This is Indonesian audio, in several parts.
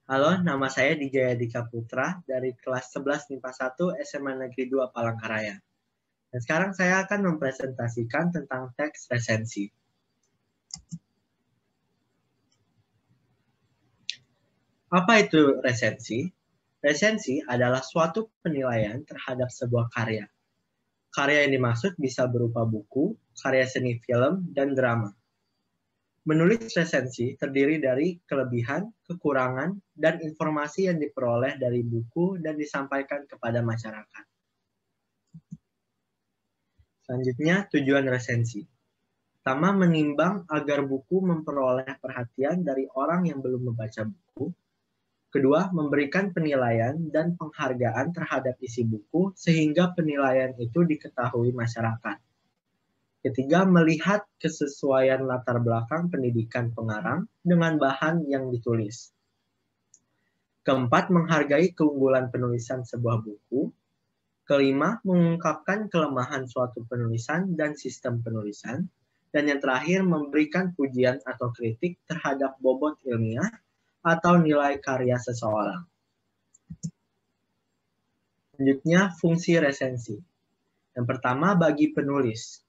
Halo, nama saya Dijaya Dika Putra dari kelas 11 MIPA 1 SMA Negeri 2 Palangkaraya. Dan sekarang saya akan mempresentasikan tentang teks resensi. Apa itu resensi? Resensi adalah suatu penilaian terhadap sebuah karya. Karya yang dimaksud bisa berupa buku, karya seni film, dan drama. Menulis resensi terdiri dari kelebihan, kekurangan, dan informasi yang diperoleh dari buku dan disampaikan kepada masyarakat. Selanjutnya, tujuan resensi. Pertama, menimbang agar buku memperoleh perhatian dari orang yang belum membaca buku. Kedua, memberikan penilaian dan penghargaan terhadap isi buku sehingga penilaian itu diketahui masyarakat. Ketiga, melihat kesesuaian latar belakang pendidikan pengarang dengan bahan yang ditulis. Keempat, menghargai keunggulan penulisan sebuah buku. Kelima, mengungkapkan kelemahan suatu penulisan dan sistem penulisan. Dan yang terakhir, memberikan pujian atau kritik terhadap bobot ilmiah atau nilai karya seseorang. Selanjutnya, fungsi resensi. Yang pertama, bagi penulis.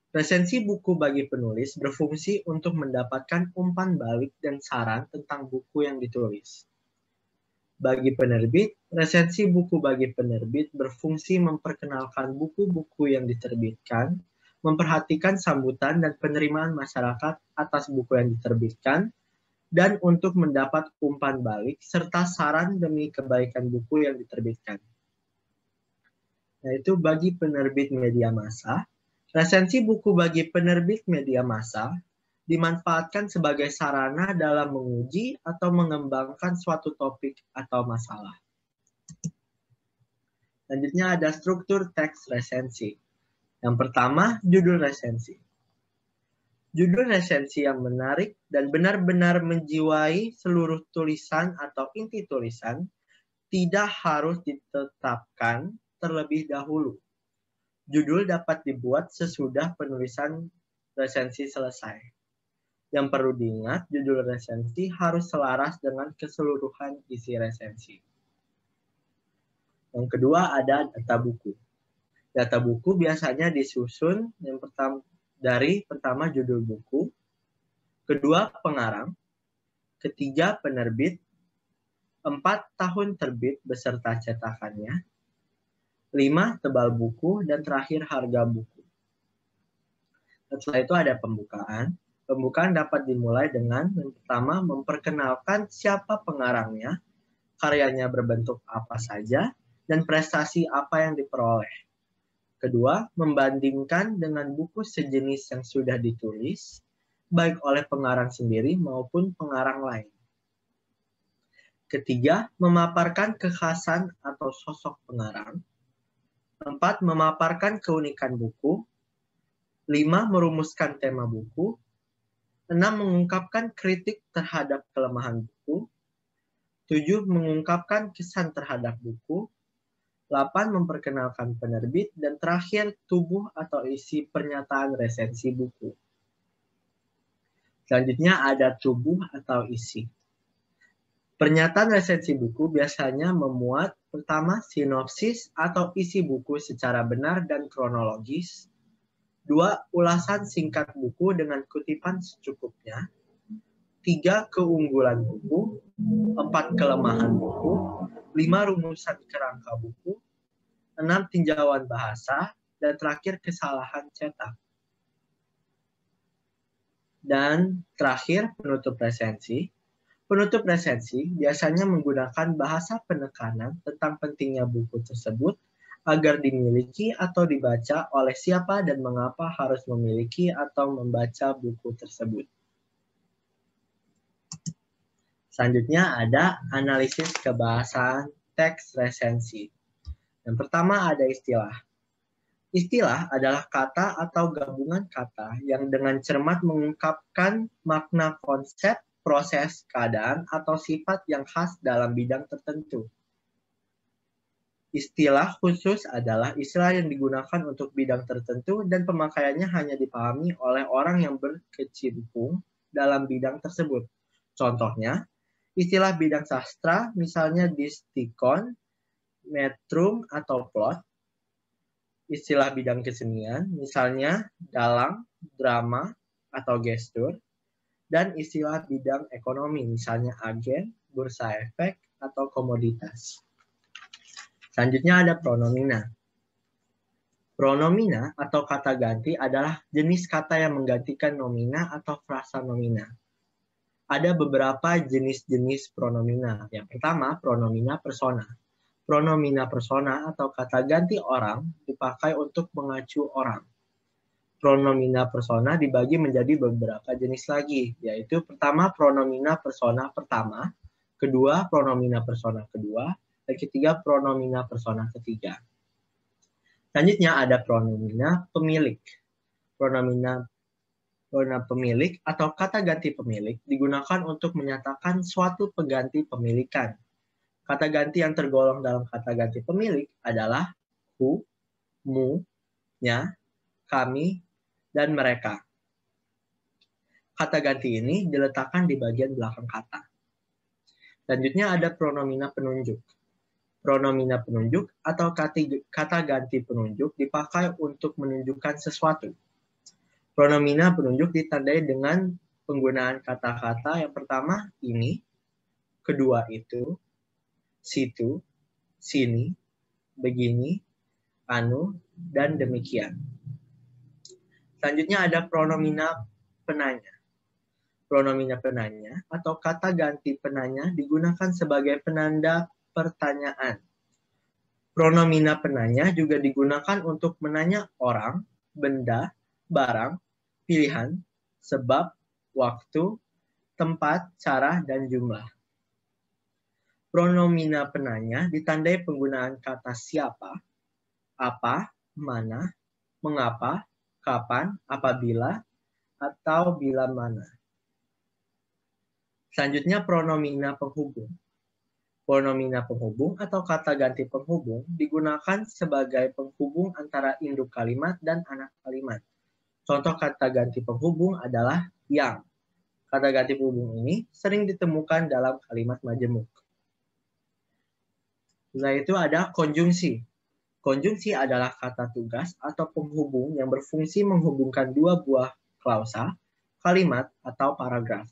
Resensi buku bagi penulis berfungsi untuk mendapatkan umpan balik dan saran tentang buku yang ditulis. Bagi penerbit, resensi buku bagi penerbit berfungsi memperkenalkan buku-buku yang diterbitkan, memperhatikan sambutan dan penerimaan masyarakat atas buku yang diterbitkan, dan untuk mendapat umpan balik serta saran demi kebaikan buku yang diterbitkan. Yaitu bagi penerbit media massa, resensi buku bagi penerbit media massa dimanfaatkan sebagai sarana dalam menguji atau mengembangkan suatu topik atau masalah. Selanjutnya ada struktur teks resensi. Yang pertama, judul resensi. Judul resensi yang menarik dan benar-benar menjiwai seluruh tulisan atau inti tulisan tidak harus ditetapkan terlebih dahulu. Judul dapat dibuat sesudah penulisan resensi selesai. Yang perlu diingat, judul resensi harus selaras dengan keseluruhan isi resensi. Yang kedua ada data buku. Data buku biasanya disusun yang pertama judul buku, kedua pengarang, ketiga penerbit, 4 tahun terbit beserta cetakannya, 5 tebal buku, dan terakhir harga buku. Setelah itu ada pembukaan. Pembukaan dapat dimulai dengan yang pertama memperkenalkan siapa pengarangnya, karyanya berbentuk apa saja, dan prestasi apa yang diperoleh. Kedua, membandingkan dengan buku sejenis yang sudah ditulis, baik oleh pengarang sendiri maupun pengarang lain. Ketiga, memaparkan kekhasan atau sosok pengarang. 4, memaparkan keunikan buku. 5, merumuskan tema buku. 6, mengungkapkan kritik terhadap kelemahan buku. 7, mengungkapkan kesan terhadap buku. 8, memperkenalkan penerbit, dan terakhir tubuh atau isi pernyataan resensi buku. Selanjutnya ada tubuh atau isi. Pernyataan resensi buku biasanya memuat pertama sinopsis atau isi buku secara benar dan kronologis. 2, ulasan singkat buku dengan kutipan secukupnya. 3, keunggulan buku. 4, kelemahan buku. 5, rumusan kerangka buku. 6, tinjauan bahasa. Dan terakhir, kesalahan cetak. Dan terakhir, penutup resensi. Penutup resensi biasanya menggunakan bahasa penekanan tentang pentingnya buku tersebut agar dimiliki atau dibaca oleh siapa dan mengapa harus memiliki atau membaca buku tersebut. Selanjutnya ada analisis kebahasaan teks resensi. Yang pertama ada istilah. Istilah adalah kata atau gabungan kata yang dengan cermat mengungkapkan makna konsep, proses, keadaan, atau sifat yang khas dalam bidang tertentu. Istilah khusus adalah istilah yang digunakan untuk bidang tertentu dan pemakaiannya hanya dipahami oleh orang yang berkecimpung dalam bidang tersebut. Contohnya, Istilah bidang sastra, misalnya distikon, metrum, atau plot. Istilah bidang kesenian, misalnya dalang, drama, atau gestur. Dan istilah bidang ekonomi, misalnya agen, bursa efek, atau komoditas. Selanjutnya ada pronomina. Pronomina atau kata ganti adalah jenis kata yang menggantikan nomina atau frasa nomina. Ada beberapa jenis-jenis pronomina. Yang pertama, pronomina persona. Pronomina persona atau kata ganti orang dipakai untuk mengacu orang. Pronomina persona dibagi menjadi beberapa jenis lagi, yaitu pertama pronomina persona pertama, kedua pronomina persona kedua, dan ketiga pronomina persona ketiga. Selanjutnya ada pronomina pemilik. Pronomina pemilik atau kata ganti pemilik digunakan untuk menyatakan suatu pengganti pemilikan. Kata ganti yang tergolong dalam kata ganti pemilik adalah ku, mu, nya, kami, dan mereka. Kata ganti ini diletakkan di bagian belakang kata. Selanjutnya ada pronomina penunjuk. Pronomina penunjuk atau kata ganti penunjuk dipakai untuk menunjukkan sesuatu. Pronomina penunjuk ditandai dengan penggunaan kata-kata yang pertama ini, kedua itu, situ, sini, begini, anu, dan demikian. Selanjutnya ada pronomina penanya. Pronomina penanya atau kata ganti penanya digunakan sebagai penanda pertanyaan. Pronomina penanya juga digunakan untuk menanya orang, benda, barang, pilihan, sebab, waktu, tempat, cara, dan jumlah. Pronomina penanya ditandai penggunaan kata siapa, apa, mana, mengapa, kapan, apabila, atau bila mana. Selanjutnya pronomina penghubung. Pronomina penghubung atau kata ganti penghubung digunakan sebagai penghubung antara induk kalimat dan anak kalimat. Contoh kata ganti penghubung adalah yang. Kata ganti penghubung ini sering ditemukan dalam kalimat majemuk. Setelah itu ada konjungsi. Konjungsi adalah kata tugas atau penghubung yang berfungsi menghubungkan dua buah klausa, kalimat, atau paragraf.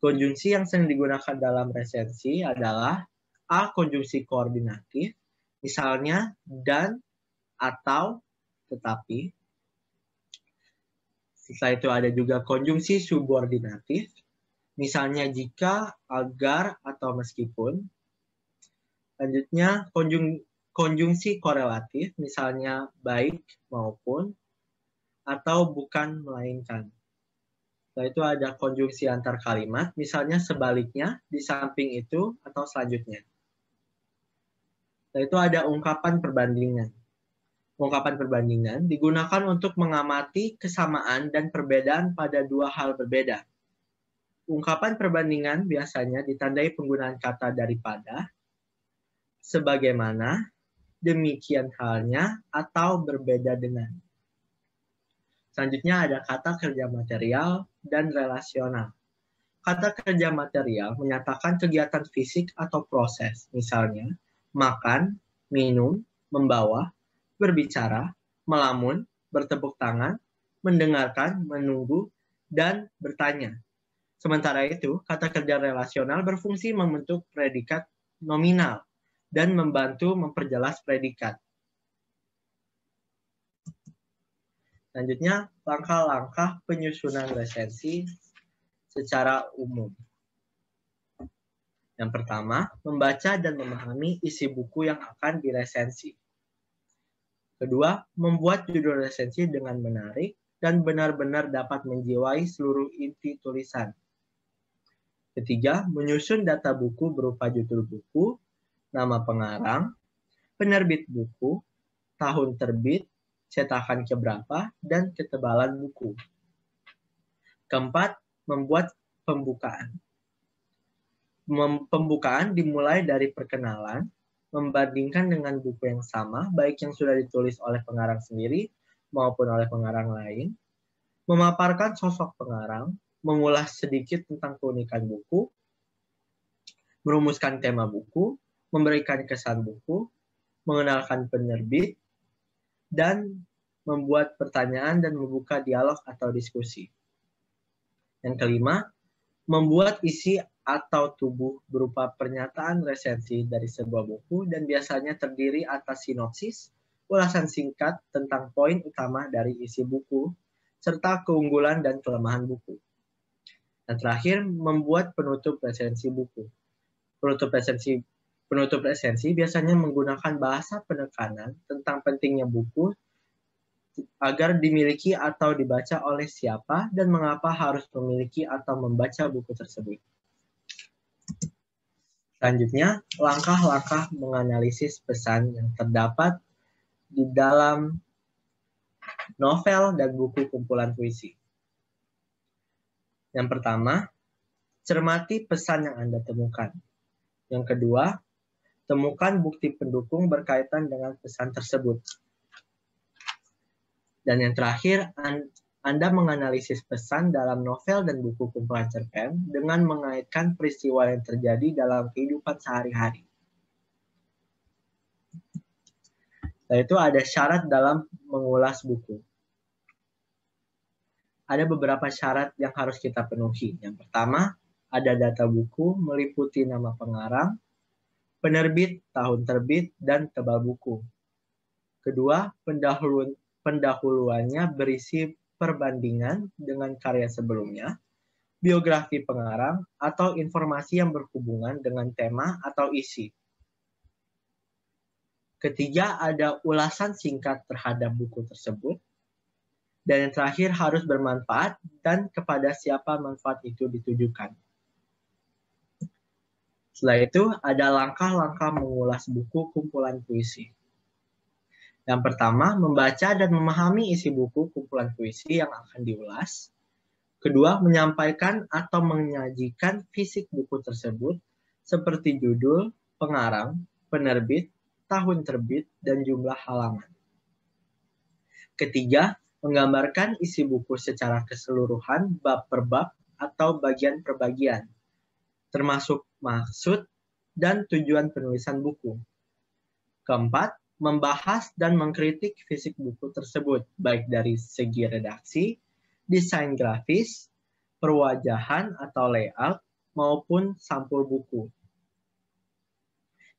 Konjungsi yang sering digunakan dalam resensi adalah A. Konjungsi koordinatif, misalnya dan, atau, tetapi. Setelah itu ada juga konjungsi subordinatif, misalnya jika, agar, atau meskipun. Selanjutnya konjungsi korelatif, misalnya baik maupun, atau bukan melainkan. Setelah itu ada konjungsi antar kalimat, misalnya sebaliknya, di samping itu, atau selanjutnya. Setelah itu ada ungkapan perbandingan. Ungkapan perbandingan digunakan untuk mengamati kesamaan dan perbedaan pada dua hal berbeda. Ungkapan perbandingan biasanya ditandai penggunaan kata daripada, sebagaimana, demikian halnya, atau berbeda dengan. Selanjutnya ada kata kerja material dan relasional. Kata kerja material menyatakan kegiatan fisik atau proses, misalnya makan, minum, membawa, berbicara, melamun, bertepuk tangan, mendengarkan, menunggu, dan bertanya. Sementara itu, kata kerja relasional berfungsi membentuk predikat nominal dan membantu memperjelas predikat. Selanjutnya, langkah-langkah penyusunan resensi secara umum. Yang pertama, membaca dan memahami isi buku yang akan diresensi. Kedua, membuat judul resensi dengan menarik dan benar-benar dapat menjiwai seluruh inti tulisan. Ketiga, menyusun data buku berupa judul buku, nama pengarang, penerbit buku, tahun terbit, cetakan keberapa, dan ketebalan buku. Keempat, membuat pembukaan. Pembukaan dimulai dari perkenalan, membandingkan dengan buku yang sama, baik yang sudah ditulis oleh pengarang sendiri maupun oleh pengarang lain, memaparkan sosok pengarang, mengulas sedikit tentang keunikan buku, merumuskan tema buku, memberikan kesan buku, mengenalkan penerbit, dan membuat pertanyaan dan membuka dialog atau diskusi. Yang kelima, membuat isi atau tubuh berupa pernyataan resensi dari sebuah buku dan biasanya terdiri atas sinopsis, ulasan singkat tentang poin utama dari isi buku, serta keunggulan dan kelemahan buku. Dan terakhir, membuat penutup resensi buku. Penutup resensi biasanya menggunakan bahasa penekanan tentang pentingnya buku agar dimiliki atau dibaca oleh siapa dan mengapa harus memiliki atau membaca buku tersebut. Selanjutnya, langkah-langkah menganalisis pesan yang terdapat di dalam novel dan buku kumpulan puisi. Yang pertama, cermati pesan yang Anda temukan. Yang kedua, temukan bukti pendukung berkaitan dengan pesan tersebut. Dan yang terakhir, Anda menganalisis pesan dalam novel dan buku kumpulan cerpen dengan mengaitkan peristiwa yang terjadi dalam kehidupan sehari-hari. Setelah itu ada syarat dalam mengulas buku. Ada beberapa syarat yang harus kita penuhi. Yang pertama, ada data buku meliputi nama pengarang, penerbit, tahun terbit, dan tebal buku. Kedua, pendahuluannya berisi perbandingan dengan karya sebelumnya, biografi pengarang, atau informasi yang berhubungan dengan tema atau isi. Ketiga, ada ulasan singkat terhadap buku tersebut. Dan yang terakhir, harus bermanfaat dan kepada siapa manfaat itu ditujukan. Setelah itu, ada langkah-langkah mengulas buku kumpulan puisi. Yang pertama, membaca dan memahami isi buku kumpulan puisi yang akan diulas. Kedua, menyampaikan atau menyajikan fisik buku tersebut seperti judul, pengarang, penerbit, tahun terbit, dan jumlah halaman. Ketiga, menggambarkan isi buku secara keseluruhan, bab per bab, atau bagian per bagian, termasuk maksud dan tujuan penulisan buku. Keempat, membahas dan mengkritik fisik buku tersebut, baik dari segi redaksi, desain grafis, perwajahan atau layout, maupun sampul buku.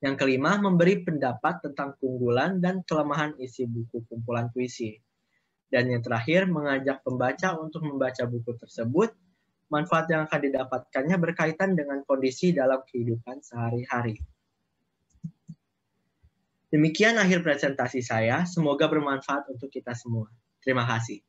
Yang kelima, memberi pendapat tentang keunggulan dan kelemahan isi buku kumpulan puisi. Dan yang terakhir, mengajak pembaca untuk membaca buku tersebut. Manfaat yang akan didapatkannya berkaitan dengan kondisi dalam kehidupan sehari-hari. Demikian akhir presentasi saya. Semoga bermanfaat untuk kita semua. Terima kasih.